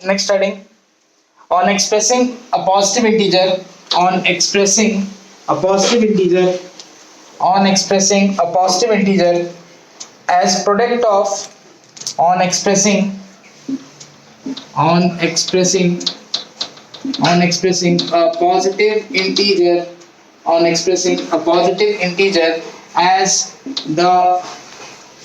next heading. On expressing a positive integer, on expressing a positive integer, on expressing a positive integer as product of, on expressing a positive integer, on expressing a positive integer as the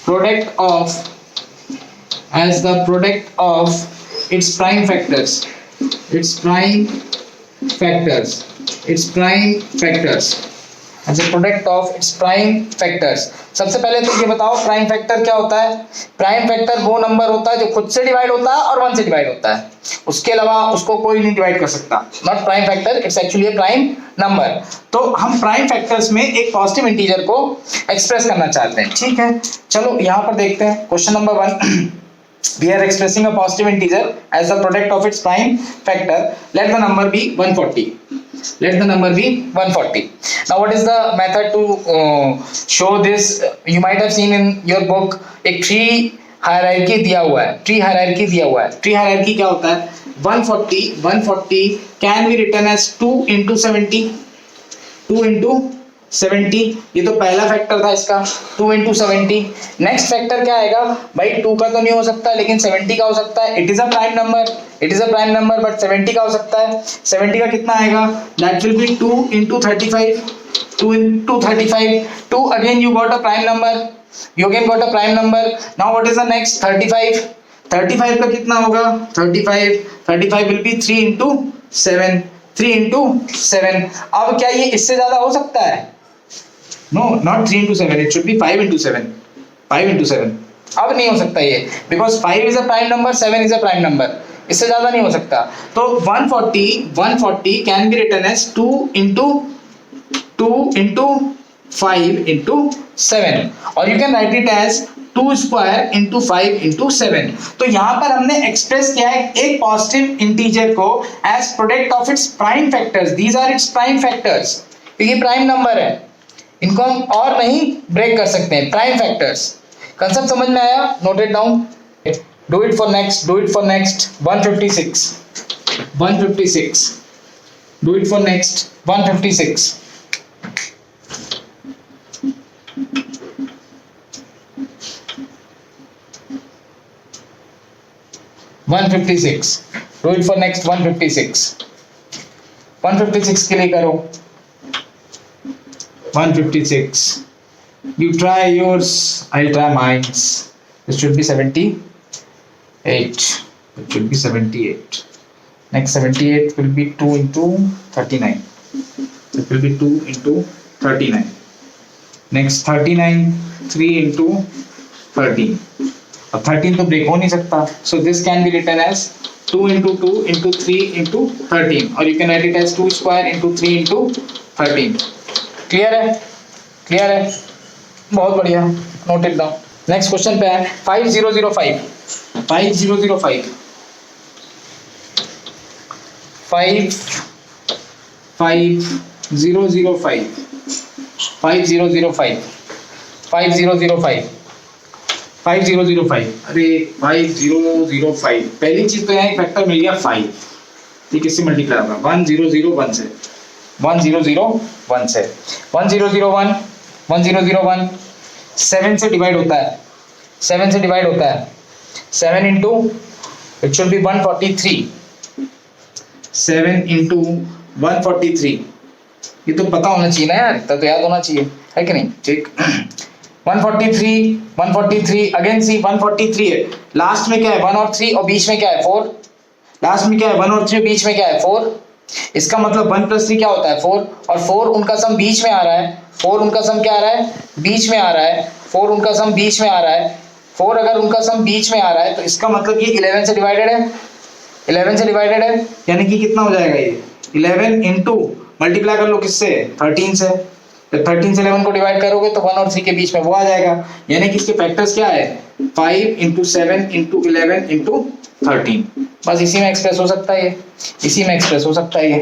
product of its prime factors, its prime factors as a product of its prime factors. सबसे पहले तो ये बताओ prime factor क्या होता है? Prime factor वो number होता है जो खुद से डिवाइड होता है और 1 से डिवाइड होता है, उसके अलावा उसको कोई नहीं डिवाइड कर सकता. Not prime factor, it's actually prime number. तो हम प्राइम फैक्टर्स में एक पॉजिटिव इंटीजर को एक्सप्रेस करना चाहते हैं. ठीक है, चलो यहाँ पर देखते हैं. Question number 1, we are expressing a positive integer as the product of its prime factor. Let the number be 140. Let the number be 140. Now what is the method to show this? You might have seen in your book एक tree hierarchy दिया हुआ है. Tree hierarchy क्या होता है? 140 can be written as 2 into 70. 2 into 70, ये तो पहला फैक्टर था इसका. 2 into 70. नेक्स्ट फैक्टर क्या आएगा भाई? 2 का तो नहीं हो सकता लेकिन 70 का हो सकता है. It is a prime number but 70 का हो सकता है. 70 का कितना आएगा? That will be 2 into 35. 2 into 35. 2 again you got a prime number. Now what is the next? 35. 35 का कितना होगा? 35 will be 3 into 7. 3 into 7. अब क्या ये इससे ज्यादा हो सकता है? No, not 3 into 7. It should be 5 into 7. 5 into 7. अब नहीं हो सकता ये, because 5 is a prime number, 7 is a prime number. इससे ज्यादा नहीं हो सकता. तो 140 can be written as 2 into 5 into 7, or you can write it as 2 square into 5 into 7. तो यहाँ पर हमने एक्सप्रेस किया है एक पॉजिटिव इंटीजर को as product of its prime factors. These are its prime factors. ये प्राइम नंबर है, इनको हम और नहीं ब्रेक कर सकते हैं. Prime factors. कंसेप्ट समझ में आया? Note it down. Do it for next. 156. Do it for next. 156. 156. Do it for next. 156. 156 के लिए करो. 156. You try yours. I'll try mine. This should be 78. It should be 78. Next 78 will be 2 into 39. It will be 2 into 39. Next 39. 3 into 13. अब 13 तो break हो नहीं सकता. So this can be written as 2 into 2 into 3 into 13, और you can write it as 2 square into 3 into 13. Clear है? बहुत बढ़िया. Note it down. Next question पे है 5005. 5005. 5005. अरे 5005. पहली चीज तो यहाँ एक फैक्टर मिल गया 5. ये किससे मल्टीप्लाई होगा? 1001 से. 1001 से. 1001 7 से डिवाइड होता है. 7 into it should be 143. 7 into 143. ये तो पता होना चाहिए ना यार, तो याद होना चाहिए, है कि नहीं? ठीक. 143 अगेन सी 143 है. लास्ट में क्या है? 1 और 3 और बीच में क्या है? 4. लास्ट में क्या है? 1 और 3 बीच में क्या है? 4. इसका मतलब 1 + 3 क्या होता है? 4. और 4 उनका सम बीच में आ रहा है. 4 उनका सम क्या आ रहा है? बीच में आ रहा है. 4 उनका सम बीच में आ रहा है. 4 अगर उनका सम बीच में आ रहा है तो इसका मतलब ये 11 से डिवाइडेड है. 11 से डिवाइडेड है यानी कि कितना हो जाएगा ये? 11 इंटू मल्टीप्लाई कर लो किससे? 13 से. तो 13 से 11 को डिवाइड करोगे तो 1 और 3 के बीच में वो आ जाएगा. यानी कि इसके फैक्टर्स क्या है? 5 into 7 into 11 into 13. बस इसी में एक्सप्रेस हो सकता है ये.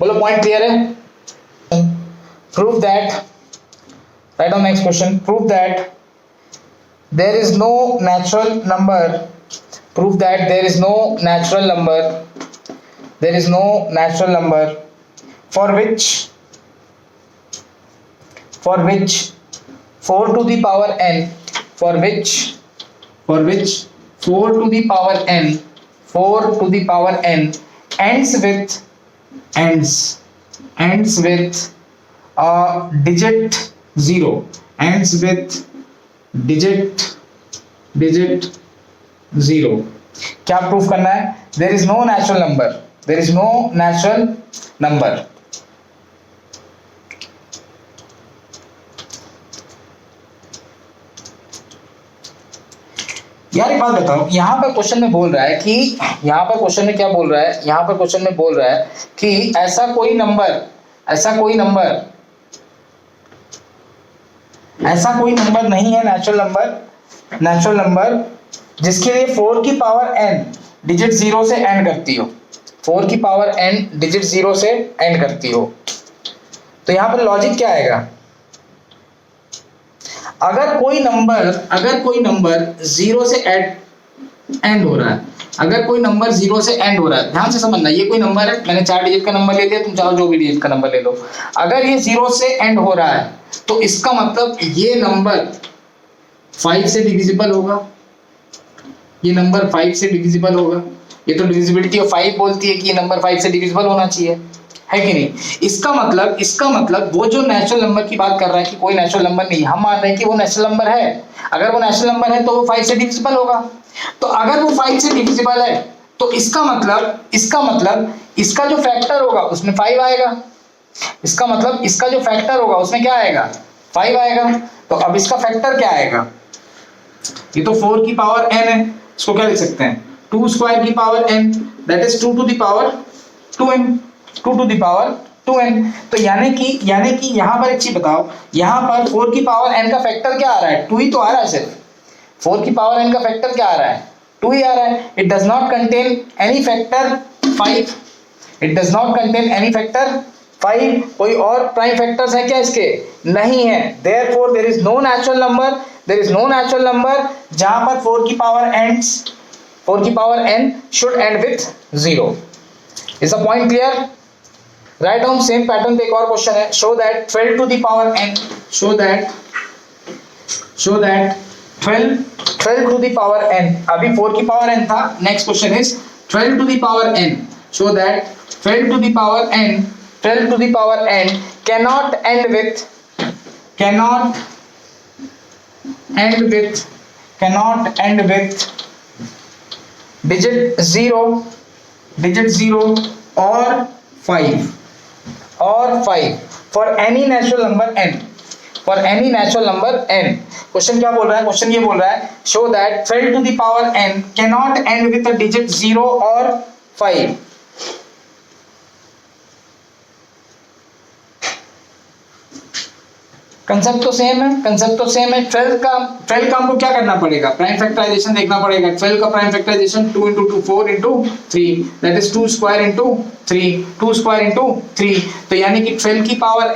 बोलो पॉइंट क्लियर है? Prove that. Right on next question. Prove that there is no natural number prove that there is no natural number, there is no natural number for which 4 to the power n, for which 4 to the power n, 4 to the power n ends with a digit 0, ends with digit 0. क्या proof करना है? There is no natural number, there is no natural number. यार एक बात बताओ, यहाँ पर question में बोल रहा है कि यहाँ पर क्वेश्चन में क्या बोल रहा है, यहाँ पर क्वेश्चन में बोल रहा है कि ऐसा कोई नंबर नहीं है नेचुरल नंबर जिसके लिए 4 की पावर n डिजिट 0 से एंड करती हो, 4 की पावर n डिजिट 0 से एंड करती हो। तो यहाँ पर लॉजिक क्या आएगा? अगर कोई नंबर 0 से एंड हो रहा है, अगर कोई नंबर 0 से एंड हो रहा है, ध्यान से समझना, ये कोई नंबर है, मैंने 4 डिजिट का नंबर ले लिया, तुम चाहो जो भी डिजिट का नंबर ले लो। अगर ये 0 से एंड हो रहा है तो इसका मतलब ये नंबर 5 से डिविजिबल होगा, ये नंबर 5 से डिविजिबल होगा। ये तो डिविजिबिलिटी ऑफ 5 बोलती है कि ये नंबर 5 से डिविजिबल होना चाहिए, है कि नहीं? इसका मतलब वो जो नेचुरल नंबर की बात कर रहा है कि कोई नेचुरल नंबर नहीं, हम मान रहे हैं कि वो नेचुरल नंबर है। अगर वो नेचुरल नंबर है तो वो 5 से डिविजिबल होगा। तो अगर वो 5 से डिविजिबल है तो इसका मतलब इसका जो फैक्टर होगा उसमें 5 आएगा। इसका मतलब इसका जो फैक्टर होगा उसमें क्या आएगा? 5 आएगा। तो अब इसका फैक्टर क्या आएगा? ये तो 4 की पावर n है, इसको क्या लिख सकते हैं? 2 स्क्वायर की power n, that is 2 to the power 2n, 2 to the power 2n। तो यानी कि यहाँ पर एक चीज बताओ, यहाँ पर 4 की पावर n का फैक्टर क्या आ रहा है? 2 ही तो आ रहा है सिर्फ। 4 की पावर n का फैक्टर क्या आ रहा है? 2 ही आ रहा है। It does not contain any factor 5, it does not contain any factor 5। कोई और प्राइम फैक्टर्स है क्या इसके? नहीं है। Therefore there is no natural number जहां पर 4 की power n should end with 0। Is the point clear? Write down same pattern पे एक और क्वेश्चन है। Show that 12 to the power n, show that 12 to the power n, अभी 4 की power n था, next question is 12 to the power n। Show that 12 to the power n cannot end with digit 0 or 5 for any natural number n, question क्या बोल रहा है? Question ये बोल रहा है show that 12 to the power n cannot end with a digit 0 or 5। Concept तो same है। 12 का हमको क्या करना पड़ेगा? प्राइम फैक्टराइजेशन देखना पड़ेगा। 12 का prime factorisation 2 into 2 4 into 3, that is 2 square into 3। तो यानी कि 12 की power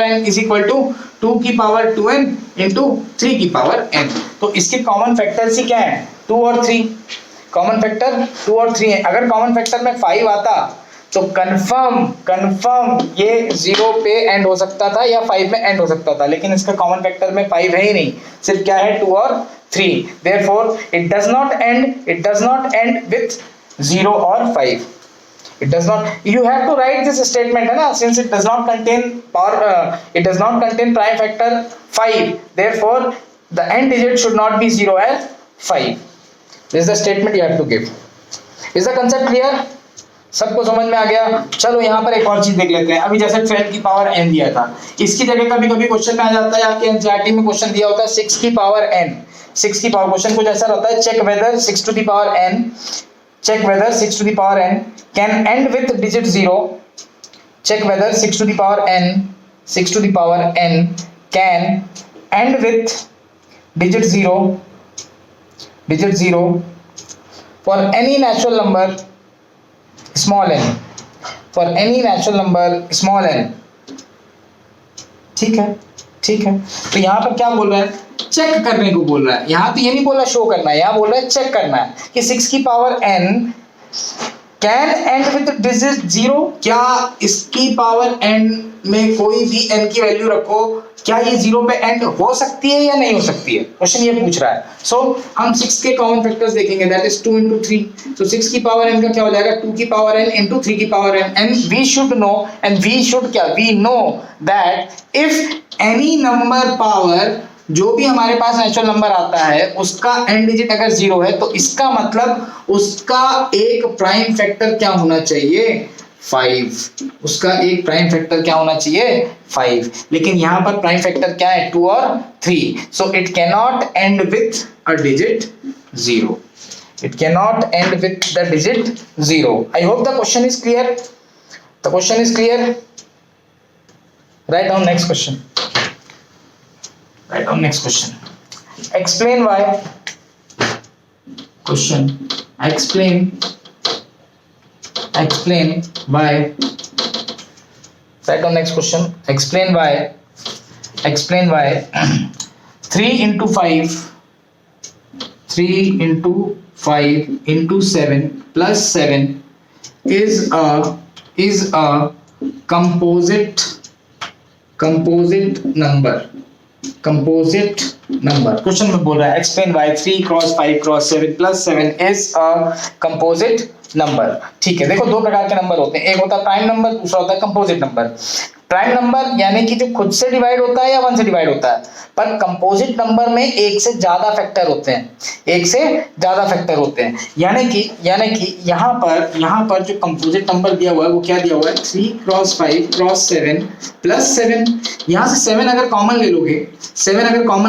n is equal to 2 की पावर 2n into 3 की पावर n। तो इसके कॉमन फैक्टर्स ही क्या है? 2 और 3। कॉमन फैक्टर 2 और 3 है। अगर कॉमन फैक्टर में 5 आता तो कंफर्म ये 0 पे एंड हो सकता था या 5 में एंड हो सकता था, लेकिन इसका कॉमन फैक्टर में 5 है ही नहीं, सिर्फ क्या है? 2 और 3। Therefore it does not and with 0 और 5। It does not, you have to write this statement है ना, since it does not contain prime factor 5, therefore the end digit should not be 0 as 5। This is the statement you have to give। Is the concept clear? सबको समझ में आ गया? चलो यहाँ पर एक और चीज देख लेते हैं। अभी जैसे 12 की पावर n दिया था, इसकी जगह कभी क्वेश्चन में आ जाता है, आपके एनसीईआरटी में क्वेश्चन दिया होता है 6 की पावर n। 6 की पावर क्वेश्चन कुछ ऐसा रहता है, check whether 6 to the power n can end with digit 0। check whether 6 to the power n can end with digit 0 for any natural number small n, ठीक है। तो यहाँ पर क्या बोल रहा है? चेक करने को बोल रहा है। यहाँ तो ये नहीं बोल रहा शो करना है, यहाँ बोल रहा है चेक करना है कि 6 की power n can and with digit 0, क्या इसकी पावर n में कोई भी n की वैल्यू रखो, क्या ये 0 पे एंड हो सकती है या नहीं हो सकती है, क्वेश्चन ये पूछ रहा है। सो हम 6 के कॉमन फैक्टर्स देखेंगे, दैट इज 2 into 3। तो 6 की पावर n का क्या हो जाएगा, 2 की पावर n into 3 की power n, and we should know, and we should क्या, we know that if any number power, जो भी हमारे पास नेचुरल नंबर आता है उसका एंड डिजिट अगर 0 है तो इसका मतलब उसका एक प्राइम फैक्टर क्या होना चाहिए, 5। उसका एक प्राइम फैक्टर क्या होना चाहिए, 5। लेकिन यहां पर प्राइम फैक्टर क्या है, 2 और 3। So it can not and with a digit 0, it can not and with the digit 0। I hope the question is clear, the question is clear. Write down next question, write down next question. Explain why. Question. Explain why. Write down next question. Explain why 3 into 5 into 7 plus 7 is a composite number. Composite number question में बोल रहा है explain why 3 cross 5 cross 7 plus 7 is a composite number. ठीक है, देखो दो प्रकार के नंबर होते हैं, एक होता है प्राइम नंबर, दूसरा होता है कंपोजिट नंबर। प्राइम नंबर यानी कि जो खुद से डिवाइड होता है या 1 से डिवाइड होता है, पर कंपोजिट नंबर में एक से ज्यादा फैक्टर होते हैं, एक से ज्यादा फैक्टर होते हैं। यानी कि यहाँ पर जो कंपोजिट नंबर दिया हुआ है वो क्या दिया हुआ है, 3 क्रॉस 5 क्रॉस 7 प्लस 7। यहाँ से 7 अगर कॉमन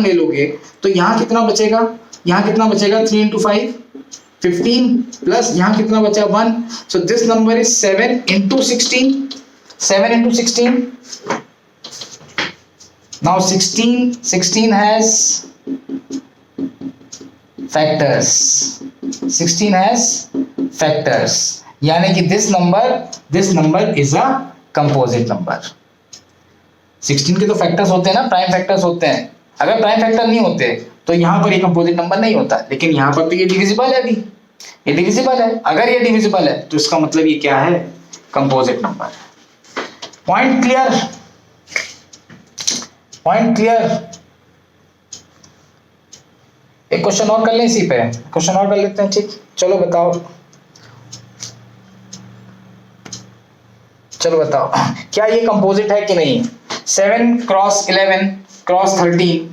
ले लोगे तो यहाँ कितना बचेगा, 3 into 5 15 प्लस यहाँ कितना बचा 1। So this number is 7 into 16। Now 16 has factors, 16 has factors, यानी कि this number is a composite number। 16 के तो फैक्टर्स होते हैं ना, प्राइम फैक्टर्स होते हैं। अगर प्राइम फैक्टर नहीं होते तो यहाँ पर ये कंपोजिट नंबर नहीं होता, लेकिन यहाँ पर तो ये डिविजिबल है, अभी ये डिविजिबल है। अगर ये डिविजिबल है तो इसका मतलब ये क्या है, कंपोजिट नंबर। पॉइंट क्लियर, एक क्वेश्चन और कर लें, इसी पे क्वेश्चन और कर लेते हैं। ठीक, चलो बताओ क्या ये कंपोजिट है कि नहीं। 7 cross 11 cross 13,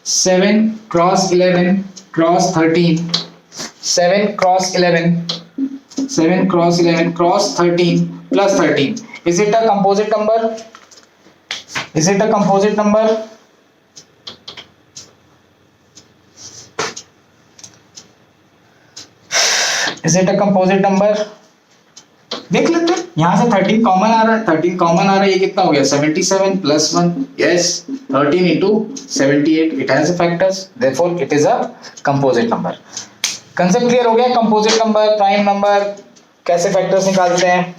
7 cross 11 cross 13, 7 cross 11 cross 13 plus 13, is it a composite number? Is it a composite number? Is it a composite number? देख लेते हैं, यहां से 13 कॉमन आ रहा है, ये कितना हो गया 77 plus 1, yes 13 into 78, it has factors, therefore it is a composite number। Concept clear हो गया, कंपोजिट नंबर, प्राइम नंबर, कैसे फैक्टर्स निकालते हैं।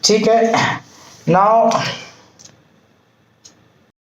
ठीक है, नाउ